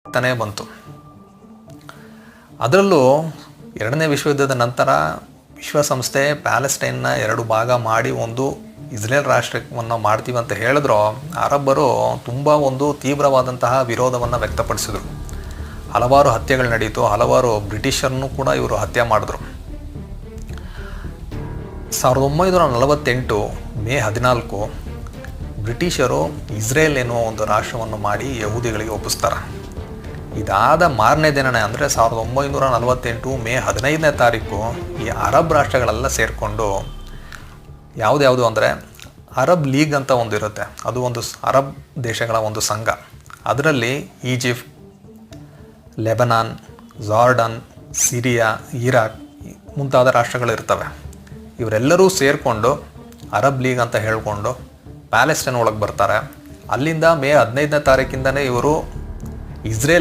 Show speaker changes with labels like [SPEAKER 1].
[SPEAKER 1] ತಾನೇ ಬಂತು. ಅದರಲ್ಲೂ ಎರಡನೇ ವಿಶ್ವಯುದ್ಧದ ನಂತರ ವಿಶ್ವಸಂಸ್ಥೆ ಪ್ಯಾಲೆಸ್ಟೈನ್ನ 2 ಭಾಗ ಮಾಡಿ ಒಂದು ಇಸ್ರೇಲ್ ರಾಷ್ಟ್ರವನ್ನು ಮಾಡ್ತೀವಿ ಅಂತ ಹೇಳಿದ್ರು. ಅರಬ್ಬರು ತುಂಬ ಒಂದು ತೀವ್ರವಾದಂತಹ ವಿರೋಧವನ್ನು ವ್ಯಕ್ತಪಡಿಸಿದರು. ಹಲವಾರು ಹತ್ಯೆಗಳು ನಡೀತು. ಹಲವಾರು ಬ್ರಿಟಿಷರನ್ನು ಕೂಡ ಇವರು ಹತ್ಯೆ ಮಾಡಿದ್ರು. 1948 ಮೇ 14 ಬ್ರಿಟಿಷರು ಇಸ್ರೇಲ್ ಎನ್ನುವ ಒಂದು ರಾಷ್ಟ್ರವನ್ನು ಮಾಡಿ ಯಹೂದಿಗಳಿಗೆ ಒಪ್ಪಿಸ್ತಾರೆ. ಇದಾದ ಮಾರನೇ ದಿನನೇ ಅಂದರೆ 1948 ಮೇ 15ನೇ ತಾರೀಕು ಈ ಅರಬ್ ರಾಷ್ಟ್ರಗಳೆಲ್ಲ ಸೇರಿಕೊಂಡು ಯಾವುದ್ಯಾವುದು ಅಂದರೆ ಅರಬ್ ಲೀಗ್ ಅಂತ ಒಂದು ಇರುತ್ತೆ. ಅದು ಒಂದು ಅರಬ್ ದೇಶಗಳ ಒಂದು ಸಂಘ. ಅದರಲ್ಲಿ Egypt, Lebanon, Jordan, Syria, Iraq ಮುಂತಾದ ರಾಷ್ಟ್ರಗಳಿರ್ತವೆ. ಇವರೆಲ್ಲರೂ ಸೇರಿಕೊಂಡು ಅರಬ್ ಲೀಗ್ ಅಂತ ಹೇಳಿಕೊಂಡು ಪ್ಯಾಲೆಸ್ಟೈನ್ ಒಳಗೆ ಬರ್ತಾರೆ. ಅಲ್ಲಿಂದ ಮೇ 15ನೇ ತಾರೀಕಿಂದನೇ ಇವರು ಇಸ್ರೇಲ್